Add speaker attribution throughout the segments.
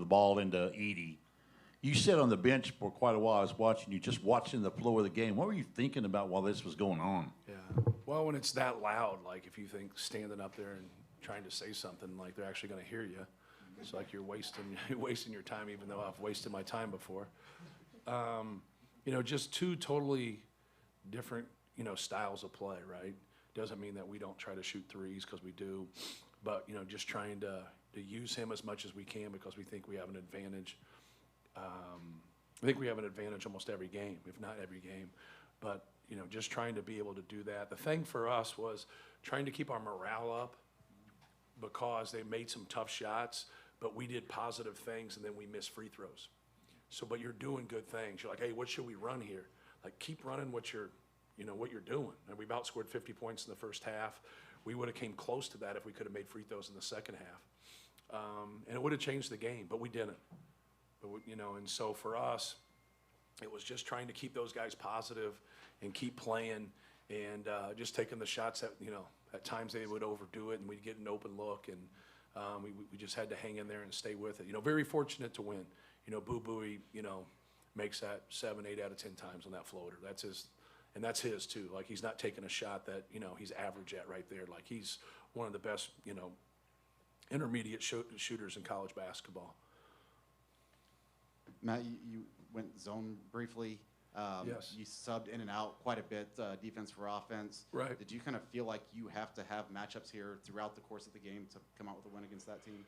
Speaker 1: ball into Edey. You sat on the bench for quite a while. I was watching you, just watching the flow of the game. What were you thinking about while this was going on?
Speaker 2: Yeah. Well, when it's that loud, like if you think standing up there and trying to say something, like they're actually going to hear you, it's like you're wasting your time, even though I've wasted my time before. You know, just two totally different, you know, styles of play, right? Doesn't mean that we don't try to shoot threes, because we do, but, you know, just trying to use him as much as we can, because we think we have an advantage. I think we have an advantage almost every game, if not every game. But, you know, just trying to be able to do that. The thing for us was trying to keep our morale up, because they made some tough shots, but we did positive things, and then we missed free throws. So, but you're doing good things. You're like, hey, what should we run here? Like, keep running what you're doing. And we've outscored 50 points in the first half. We would have came close to that if we could have made free throws in the second half. And it would have changed the game, but we didn't. But you know, and so for us, it was just trying to keep those guys positive and keep playing, and just taking the shots that, you know, at times they would overdo it and we'd get an open look, and we just had to hang in there and stay with it. You know, very fortunate to win. You know, Boo Booey, you know, makes that 7, 8 out of 10 times on that floater. That's his, and that's his too. Like, he's not taking a shot that, you know, he's average at right there. Like, he's one of the best, you know, intermediate shooters in college basketball.
Speaker 3: Matt, you went zone briefly.
Speaker 2: Yes.
Speaker 3: You subbed in and out quite a bit, defense for offense.
Speaker 2: Right.
Speaker 3: Did you kind of feel like you have to have matchups here throughout the course of the game to come out with a win against that team?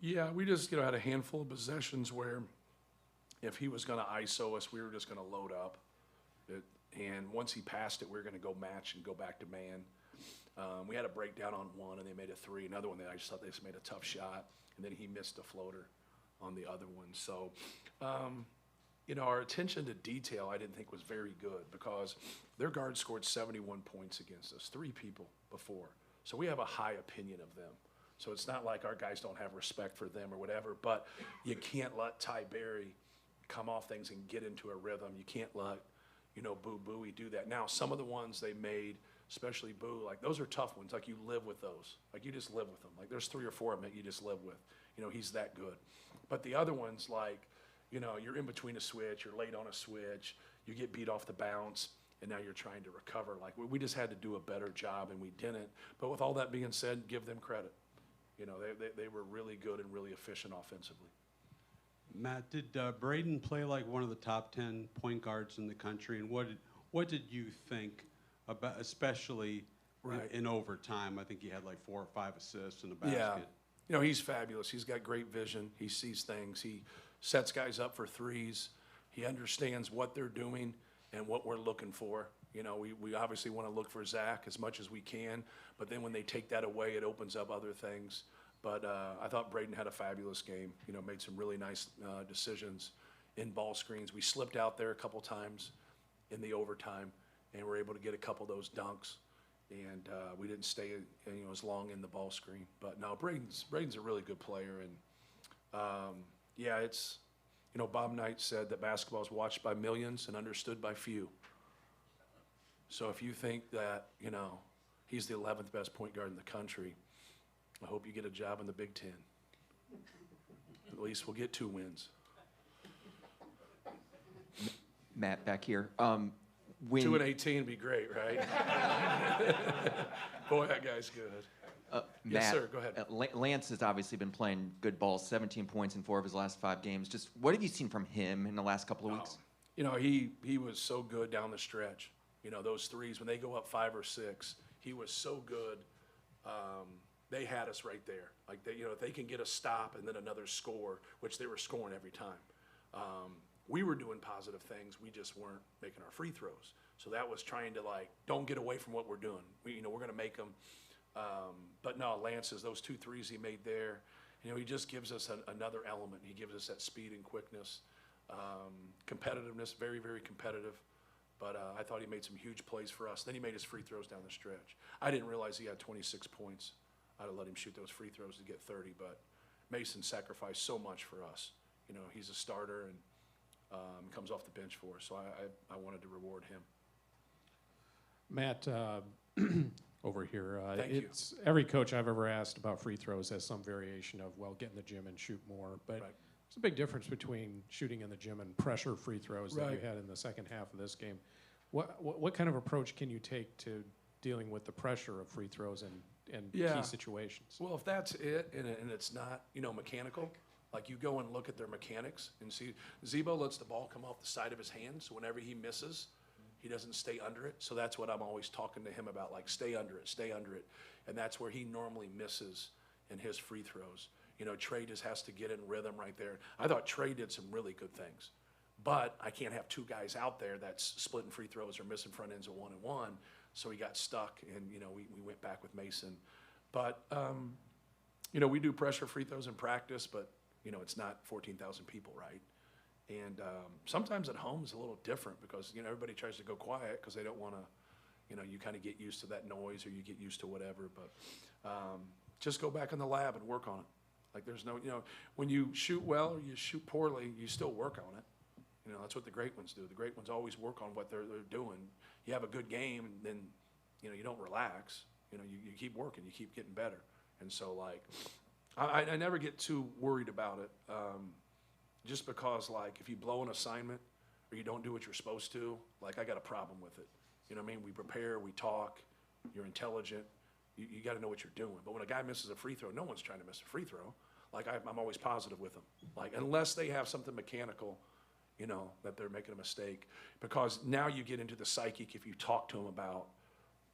Speaker 2: Yeah, we just, you know, had a handful of possessions where if he was going to ISO us, we were just going to load up. And once he passed it, we were going to go match and go back to man. We had a breakdown on one, and they made a three. Another one, I just thought they just made a tough shot, and then he missed a floater on the other one. So, you know, our attention to detail I didn't think was very good, because their guard scored 71 points against us, 3 people before. So we have a high opinion of them. So it's not like our guys don't have respect for them or whatever, but you can't let Ty Berry come off things and get into a rhythm. You can't let, you know, Boo Booey do that. Now, some of the ones they made, especially Boo, like, those are tough ones. Like, you live with those. Like, you just live with them. Like, there's 3 or 4 of them that you just live with. You know, he's that good. But the other ones, like, you know, you're in between a switch, you're late on a switch, you get beat off the bounce, and now you're trying to recover. Like, we just had to do a better job, and we didn't. But with all that being said, give them credit. You know, they were really good and really efficient offensively.
Speaker 4: Matt, did Braden play like one of the top 10 point guards in the country? And what did you think about, especially in overtime? I think he had like 4 or 5 assists in the basket.
Speaker 2: Yeah. You know, he's fabulous. He's got great vision. He sees things. He sets guys up for threes. He understands what they're doing and what we're looking for. You know, we obviously want to look for Zach as much as we can, but then when they take that away, it opens up other things. But I thought Braden had a fabulous game. You know, made some really nice decisions in ball screens. We slipped out there a couple times in the overtime, and were able to get a couple of those dunks. And we didn't stay, you know, as long in the ball screen. But no, Braden's a really good player. And yeah, it's, you know, Bob Knight said that basketball is watched by millions and understood by few. So if you think that, you know, he's the 11th best point guard in the country, I hope you get a job in the Big Ten. At least we'll get 2 wins.
Speaker 5: Matt, back here.
Speaker 2: 2 and 18 would be great, right? Boy, that guy's good. Yes,
Speaker 5: Matt,
Speaker 2: sir, go ahead.
Speaker 5: Lance has obviously been playing good ball, 17 points in 4 of his last 5 games. Just what have you seen from him in the last couple of weeks?
Speaker 2: You know, he was so good down the stretch. You know, those threes, when they go up 5 or 6, he was so good. They had us right there. Like, they, you know, if they can get a stop and then another score, which they were scoring every time. We were doing positive things. We just weren't making our free throws. So that was trying to, like, don't get away from what we're doing. You know, we're going to make them. But no, Lance's, those 2 threes he made there, you know, he just gives us another element. He gives us that speed and quickness, competitiveness, very, very competitive. But I thought he made some huge plays for us. Then he made his free throws down the stretch. I didn't realize he had 26 points. I'd have let him shoot those free throws to get 30, but Mason sacrificed so much for us. You know, he's a starter and comes off the bench for us, so I wanted to reward him.
Speaker 6: Matt, over here,
Speaker 2: Thank you.
Speaker 6: Every coach I've ever asked about free throws has some variation of, well, get in the gym and shoot more. But
Speaker 2: Right.
Speaker 6: There's a big difference between shooting in the gym and pressure free throws that you
Speaker 2: Right.
Speaker 6: had in the second half of this game. What kind of approach can you take to dealing with the pressure of free throws and
Speaker 2: Yeah.
Speaker 6: key situations?
Speaker 2: Well, if that's it, and it's not, mechanical, like you go and look at their mechanics and see, Zebo lets the ball come off the side of his hand, so whenever he misses, he doesn't stay under it. So that's what I'm always talking to him about, like stay under it. And that's where he normally misses in his free throws. Trey just has to get in rhythm right there. I thought Trey did some really good things. But I can't have two guys out there that's splitting free throws or missing front ends of 1-and-1. So he got stuck, and, we went back with Mason. But, we do pressure free throws in practice, but, it's not 14,000 people, right? And sometimes at home is a little different because, everybody tries to go quiet because they don't want to, you kind of get used to that noise or you get used to whatever. But just go back in the lab and work on it. Like there's no, when you shoot well or you shoot poorly, you still work on it. That's what the great ones do. The great ones always work on what they're doing. You have a good game, and then, you don't relax. You keep working. You keep getting better. And so, like, I never get too worried about it, just because, like, if you blow an assignment or you don't do what you're supposed to, like, I got a problem with it. You know what I mean? We prepare, we talk, you're intelligent. You got to know what you're doing. But when a guy misses a free throw, no one's trying to miss a free throw. Like, I'm always positive with them. Like, unless they have something mechanical, that they're making a mistake. Because now you get into the psychic if you talk to them about,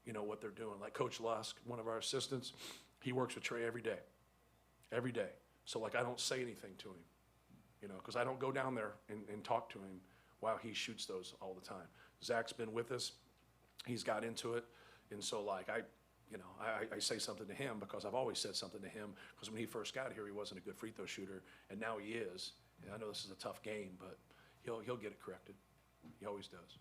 Speaker 2: what they're doing. Like Coach Lusk, one of our assistants, he works with Trey every day. Every day. So, like, I don't say anything to him, because I don't go down there and talk to him while he shoots those all the time. Zach's been with us. He's got into it. And so, like, I say something to him because I've always said something to him because when he first got here, he wasn't a good free throw shooter, and now he is. And I know this is a tough game, but he'll get it corrected. He always does.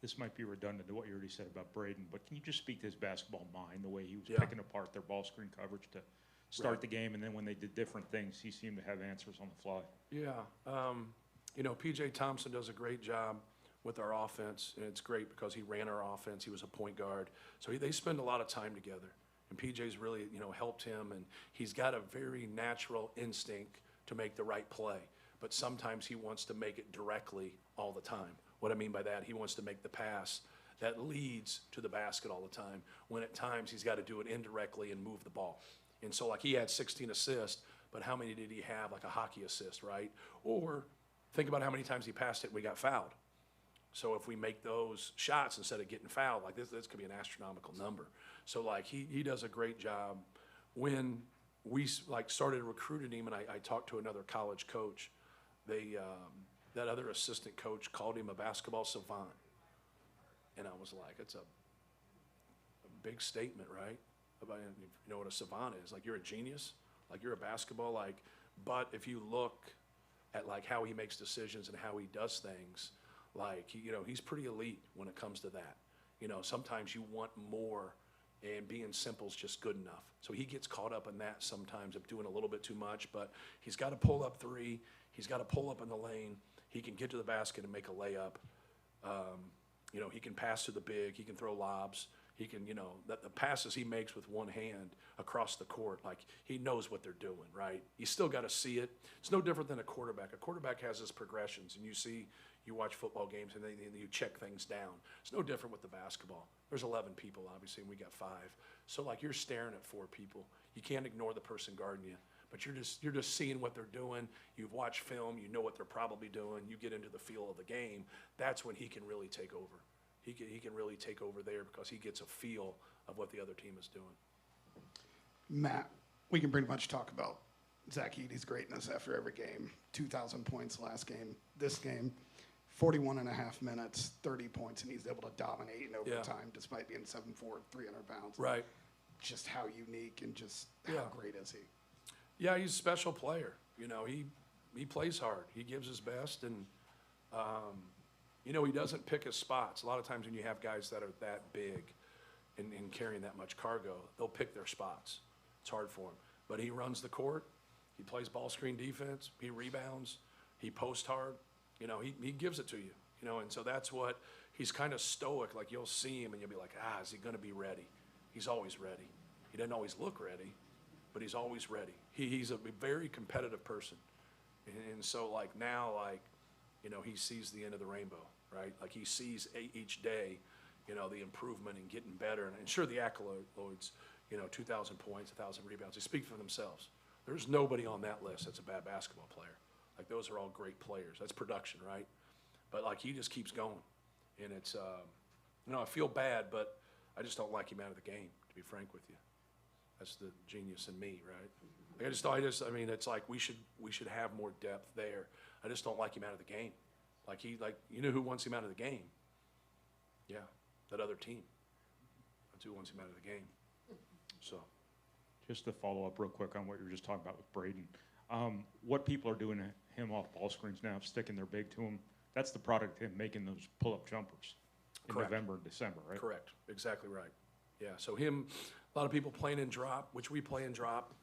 Speaker 7: This might be redundant to what you already said about Braden, but can you just speak to his basketball mind, the way he was
Speaker 2: Yeah.
Speaker 7: picking apart their ball screen coverage to start
Speaker 2: Right.
Speaker 7: the game, and then when they did different things, he seemed to have answers on the fly.
Speaker 2: Yeah. P.J. Thompson does a great job with our offense, and it's great because he ran our offense. He was a point guard. So they spend a lot of time together. And P.J.'s really, helped him, and he's got a very natural instinct to make the right play. But sometimes he wants to make it directly all the time. What I mean by that, he wants to make the pass that leads to the basket all the time, when at times he's got to do it indirectly and move the ball. And so, like, he had 16 assists, but how many did he have, like a hockey assist, right? Or think about how many times he passed it and we got fouled. So if we make those shots instead of getting fouled, like this could be an astronomical number. So, like, he does a great job. When we, like, started recruiting him, and I talked to another college coach, that other assistant coach called him a basketball savant. And I was like, it's a big statement, right? About, what a savant is. Like, you're a genius. Like, you're a basketball, like, but if you look at, like, how he makes decisions and how he does things, like, he's pretty elite when it comes to that. Sometimes you want more, and being simple is just good enough. So he gets caught up in that sometimes of doing a little bit too much, but he's got to pull up three. He's got to pull up in the lane. He can get to the basket and make a layup. He can pass to the big. He can throw lobs. He can, the passes he makes with one hand across the court, like, he knows what they're doing, right? You still got to see it. It's no different than a quarterback. A quarterback has his progressions, and you watch football games, and you check things down. It's no different with the basketball. There's 11 people, obviously, and we got 5. So, like, you're staring at 4 people. You can't ignore the person guarding you. But you're just seeing what they're doing. You've watched film. You know what they're probably doing. You get into the feel of the game. That's when he can really take over. He can really take over there because he gets a feel of what the other team is doing.
Speaker 8: Matt, we can pretty much talk about Zach Edey's greatness after every game. 2,000 points last game. This game, 41 and a half minutes, 30 points, and he's able to dominate in overtime despite being 7'4", 300 pounds.
Speaker 2: Right.
Speaker 8: Just how unique and just how great is he?
Speaker 2: Yeah, he's a special player. He plays hard. He gives his best, and he doesn't pick his spots. A lot of times when you have guys that are that big and carrying that much cargo, they'll pick their spots. It's hard for him. But he runs the court. He plays ball screen defense. He rebounds. He posts hard. He gives it to you. And so that's what he's kind of stoic. Like, you'll see him and you'll be like, is he going to be ready? He's always ready. He doesn't always look ready, but he's always ready. He's a very competitive person. And so, like, now, like, you know, he sees the end of the rainbow, right? Like, he sees each day, you know, the improvement and getting better. And sure, the accolades, you know, 2,000 points, 1,000 rebounds, they speak for themselves. There's nobody on that list that's a bad basketball player. Like, those are all great players. That's production, right? But, like, he just keeps going. And it's, you know, I feel bad, but I just don't like him out of the game, to be frank with you. That's the genius in me, right? Like, I mean, it's like we should have more depth there. I just don't like him out of the game. Like, you know who wants him out of the game? Yeah, that other team. That's who wants him out of the game. So.
Speaker 7: Just to follow up real quick on what you were just talking about with Braden, what people are doing to him off ball screens now, sticking their big to him, that's the product of him making those pull-up jumpers in
Speaker 2: Correct.
Speaker 7: November and December, right?
Speaker 2: Correct, exactly right. Yeah, so him, a lot of people playing in drop, which we play in drop,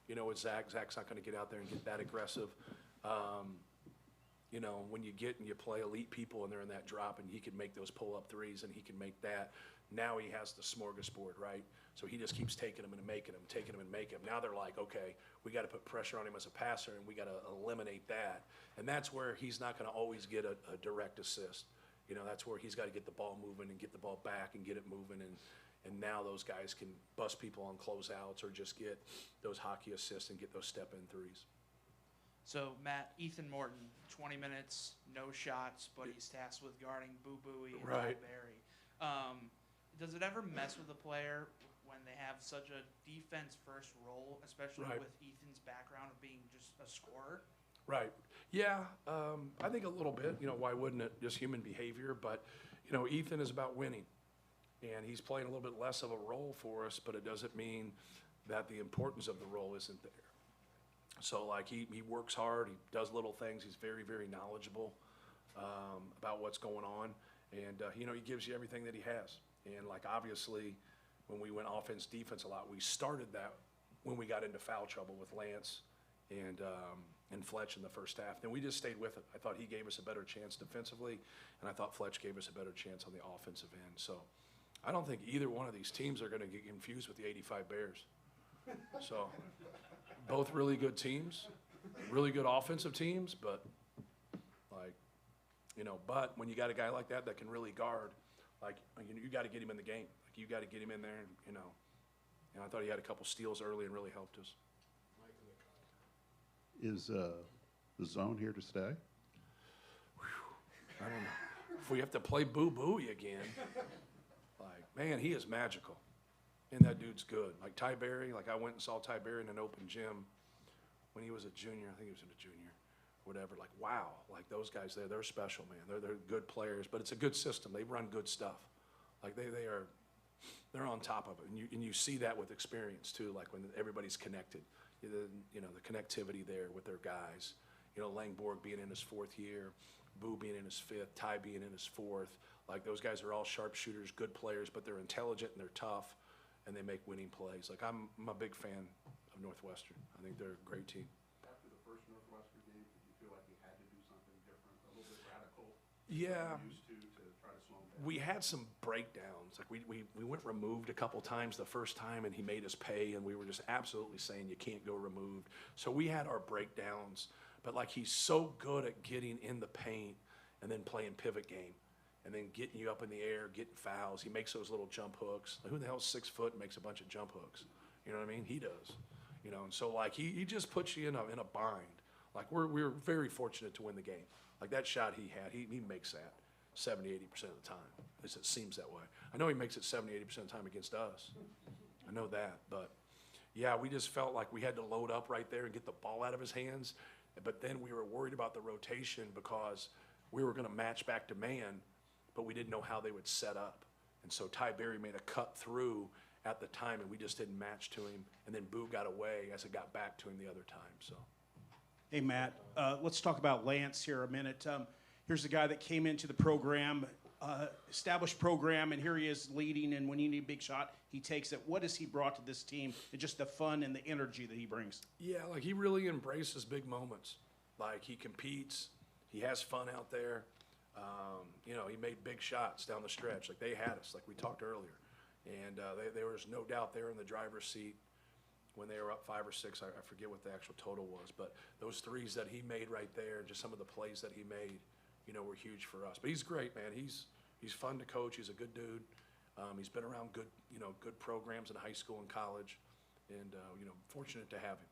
Speaker 2: you know, with Zach. Zach's not gonna get out there and get that aggressive. You know, when you get and you play elite people and they're in that drop and he can make those pull-up threes and he can make that, now he has the smorgasbord, right? So he just keeps taking them and making them, taking them and making them. Now they're like, okay, we got to put pressure on him as a passer and we got to eliminate that. And that's where he's not going to always get a direct assist. You know, that's where he's got to get the ball moving and get the ball back and get it moving. And now those guys can bust people on closeouts or just get those hockey assists and get those step-in threes.
Speaker 9: So, Matt, Ethan Morton, 20 minutes, no shots, but he's tasked with guarding Boo Booey and
Speaker 2: Right.
Speaker 9: Barry. Does it ever mess with a player when they have such a defense-first role, especially
Speaker 2: Right.
Speaker 9: with Ethan's background of being just a scorer?
Speaker 2: Right. Yeah, I think a little bit. You know, why wouldn't it? Just human behavior. But, you know, Ethan is about winning. And he's playing a little bit less of a role for us, but it doesn't mean that the importance of the role isn't there. So, like, he works hard. He does little things. He's very, very knowledgeable about what's going on. And, you know, he gives you everything that he has. And, like, obviously, when we went offense, defense a lot, we started that when we got into foul trouble with Lance and Fletch in the first half. Then we just stayed with it. I thought he gave us a better chance defensively, and I thought Fletch gave us a better chance on the offensive end. So I don't think either one of these teams are going to get confused with the 85 Bears. So both really good teams, really good offensive teams, but, like, you know, but when you got a guy like that that can really guard, like, you got to get him in the game. Like, you got to get him in there, and, you know. And I thought he had a couple steals early and really helped us.
Speaker 10: Is the zone here to stay?
Speaker 2: I don't know. If we have to play Boo Booey again, like, man, he is magical. And that dude's good. Like Ty Berry, like I went and saw Ty Berry in an open gym when he was a junior. I think he was in a junior, whatever. Like, wow, like those guys there, they're special, man. They're good players, but it's a good system. They run good stuff. Like they're on top of it. And you see that with experience too, like when everybody's connected. You know, the connectivity there with their guys. You know, Langborg being in his fourth year, Boo being in his fifth, Ty being in his fourth. Like those guys are all sharpshooters, good players, but they're intelligent and they're tough. And they make winning plays. Like, I'm a big fan of Northwestern. I think they're a great team.
Speaker 10: After the first Northwestern game, did you feel like you had to do something different, a little bit radical?
Speaker 2: Yeah.
Speaker 10: Used to try to slow them down?
Speaker 2: We had some breakdowns. Like, we went removed a couple times the first time, and he made us pay, and we were just absolutely saying you can't go removed. So we had our breakdowns. But, like, he's so good at getting in the paint and then playing pivot game. And then getting you up in the air, getting fouls. He makes those little jump hooks. Like, who the hell's 6 foot and makes a bunch of jump hooks? You know what I mean? He does. You know, and so, like, he just puts you in a bind. Like, we're very fortunate to win the game. Like, that shot he had, he makes that 70, 80% of the time. At least it seems that way. I know he makes it 70, 80% of the time against us. I know that. But, yeah, we just felt like we had to load up right there and get the ball out of his hands. But then we were worried about the rotation because we were going to match back to man, but we didn't know how they would set up. And so Ty Berry made a cut through at the time, and we just didn't match to him. And then Boo got away as it got back to him the other time. So,
Speaker 11: Hey, Matt, let's talk about Lance here a minute. Here's a guy that came into the program, established program, and here he is leading, and when you need a big shot, he takes it. What has he brought to this team, and just the fun and the energy that he brings?
Speaker 2: yeah, like he really embraces big moments. Like he competes. He has fun out there. You know, he made big shots down the stretch. Like they had us, like we talked earlier. And there was no doubt they're in the driver's seat when they were up 5 or 6. I forget what the actual total was, but those threes that he made right there, just some of the plays that he made, were huge for us. But he's great, man. He's fun to coach. He's a good dude. He's been around good programs in high school and college, and fortunate to have him.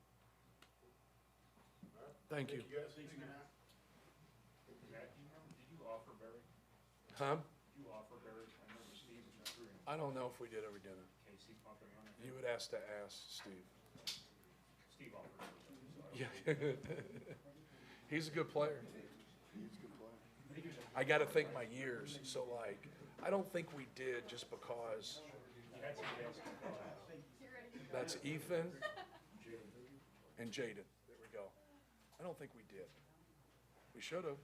Speaker 2: Thank you.
Speaker 10: Thank you guys. Thanks, Matt.
Speaker 7: Matt, do you remember, did you offer Barry?
Speaker 2: Huh?
Speaker 7: Did you offer Barry? I remember Steve was through him.
Speaker 2: I don't know if we did ever dinner.
Speaker 7: Casey pumping on it.
Speaker 2: You would ask Steve.
Speaker 7: Steve offered it. So
Speaker 2: Yeah. He's a good player.
Speaker 10: He's a good player.
Speaker 2: I got to think my years. So, I don't think we did just because. That's Ethan and Jaden. There we go. I don't think we did. We should have.